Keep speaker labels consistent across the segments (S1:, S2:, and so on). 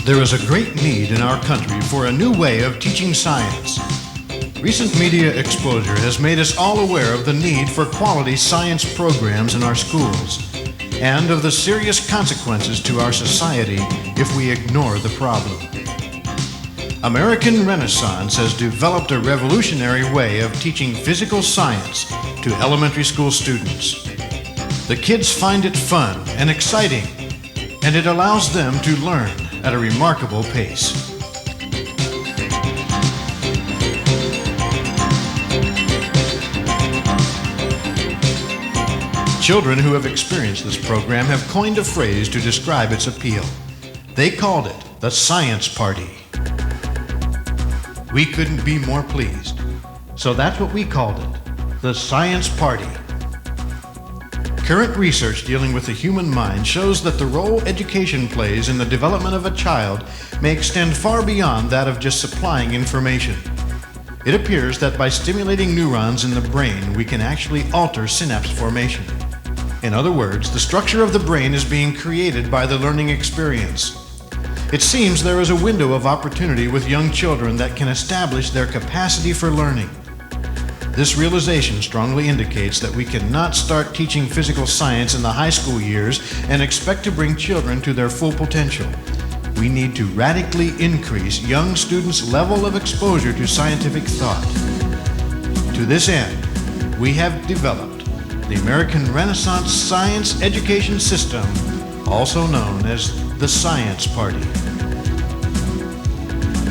S1: There is a great need in our country for a new way of teaching science. Recent media exposure has made us all aware of the need for quality science programs in our schools and of the serious consequences to our society if we ignore the problem. American Renaissance has developed a revolutionary way of teaching physical science to elementary school students. The kids find it fun and exciting, and it allows them to learn at a remarkable pace. Children who have experienced this program have coined a phrase to describe its appeal. They called it the Science Party. We couldn't be more pleased. So that's what we called it, the Science Party. Current research dealing with the human mind shows that the role education plays in the development of a child may extend far beyond that of just supplying information. It appears that by stimulating neurons in the brain, we can actually alter synapse formation. In other words, the structure of the brain is being created by the learning experience. It seems there is a window of opportunity with young children that can establish their capacity for learning. This realization strongly indicates that we cannot start teaching physical science in the high school years and expect to bring children to their full potential. We need to radically increase young students' level of exposure to scientific thought. To this end, we have developed the American Renaissance Science Education System, also known as the Science Party.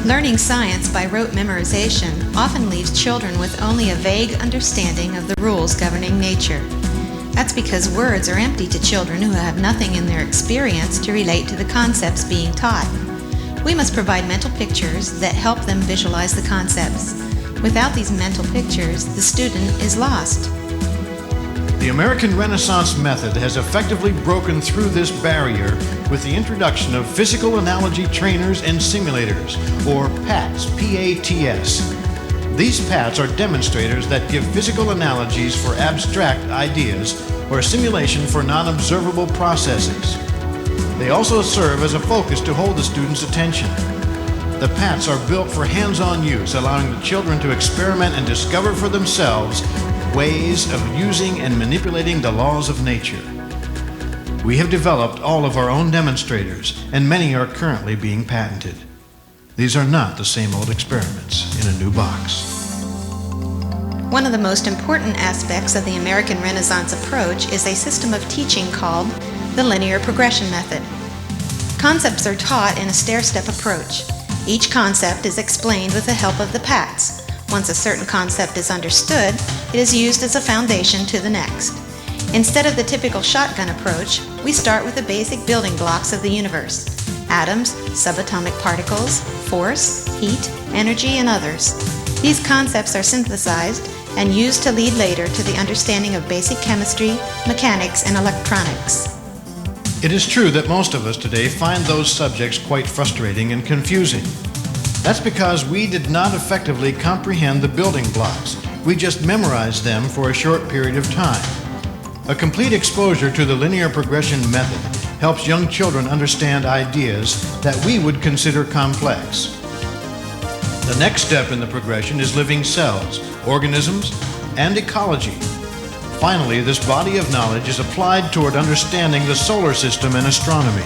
S2: Learning science by rote memorization often leaves children with only a vague understanding of the rules governing nature. That's because words are empty to children who have nothing in their experience to relate to the concepts being taught. We must provide mental pictures that help them visualize the concepts. Without these mental pictures, the student is lost.
S1: The American Renaissance method has effectively broken through this barrier with the introduction of physical analogy trainers and simulators, or PATS, P-A-T-S. These PATS are demonstrators that give physical analogies for abstract ideas or simulation for non-observable processes. They also serve as a focus to hold the student's attention. The PATS are built for hands-on use, allowing the children to experiment and discover for themselves ways of using and manipulating the laws of nature. We have developed all of our own demonstrators, and many are currently being patented. These are not the same old experiments in a new box.
S2: One of the most important aspects of the American Renaissance approach is a system of teaching called the linear progression method. Concepts are taught in a stair-step approach. Each concept is explained with the help of the PATS. Once a certain concept is understood, it is used as a foundation to the next. Instead of the typical shotgun approach, we start with the basic building blocks of the universe: atoms, subatomic particles, force, heat, energy, and others. These concepts are synthesized and used to lead later to the understanding of basic chemistry, mechanics, and electronics.
S1: It is true that most of us today find those subjects quite frustrating and confusing. That's because we did not effectively comprehend the building blocks. We just memorized them for a short period of time. A complete exposure to the linear progression method helps young children understand ideas that we would consider complex. The next step in the progression is living cells, organisms, and ecology. Finally, this body of knowledge is applied toward understanding the solar system and astronomy.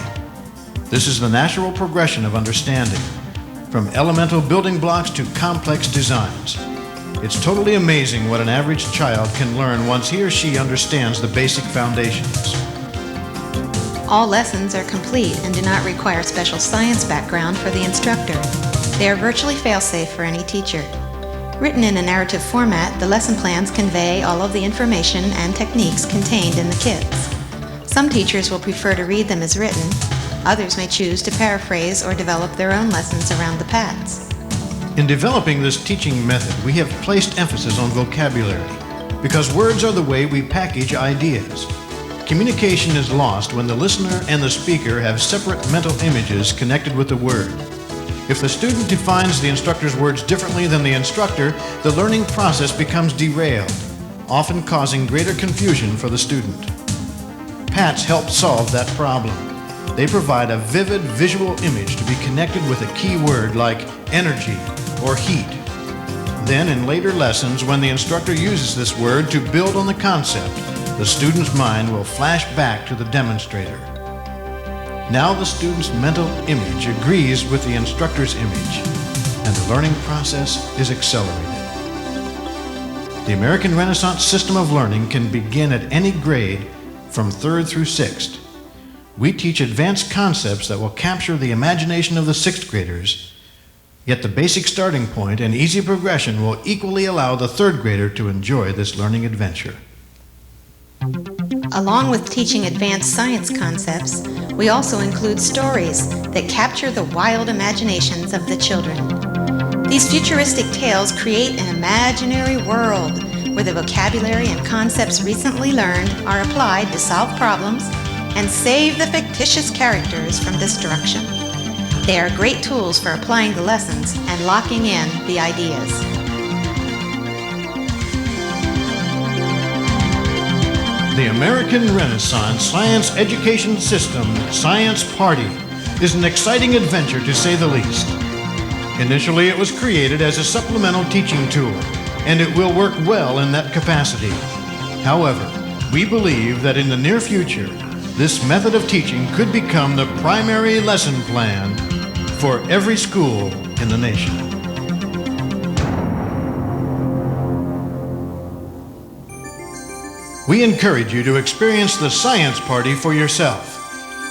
S1: This is the natural progression of understanding, from elemental building blocks to complex designs. It's totally amazing what an average child can learn once he or she understands the basic foundations.
S2: All lessons are complete and do not require special science background for the instructor. They are virtually fail-safe for any teacher. Written in a narrative format, the lesson plans convey all of the information and techniques contained in the kits. Some teachers will prefer to read them as written. Others may choose to paraphrase or develop their own lessons around the PATS.
S1: In developing this teaching method, we have placed emphasis on vocabulary, because words are the way we package ideas. Communication is lost when the listener and the speaker have separate mental images connected with the word. If the student defines the instructor's words differently than the instructor, the learning process becomes derailed, often causing greater confusion for the student. PATS help solve that problem. They provide a vivid visual image to be connected with a key word like energy or heat. Then, in later lessons, when the instructor uses this word to build on the concept, the student's mind will flash back to the demonstrator. Now the student's mental image agrees with the instructor's image, and the learning process is accelerated. The American Renaissance system of learning can begin at any grade from 3rd through 6th. We teach advanced concepts that will capture the imagination of the 6th graders, yet the basic starting point and easy progression will equally allow the 3rd grader to enjoy this learning adventure.
S2: Along with teaching advanced science concepts, we also include stories that capture the wild imaginations of the children. These futuristic tales create an imaginary world where the vocabulary and concepts recently learned are applied to solve problems and save the fictitious characters from destruction. They are great tools for applying the lessons and locking in the ideas.
S1: The American Renaissance Science Education System Science Party is an exciting adventure to say the least. Initially, it was created as a supplemental teaching tool, and it will work well in that capacity. However, we believe that in the near future, this method of teaching could become the primary lesson plan for every school in the nation. We encourage you to experience the Science Party for yourself.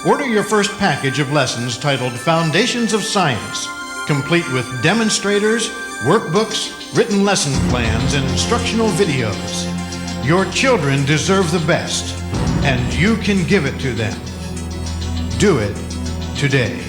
S1: Order your first package of lessons titled Foundations of Science, complete with demonstrators, workbooks, written lesson plans, and instructional videos. Your children deserve the best, and you can give it to them. Do it today.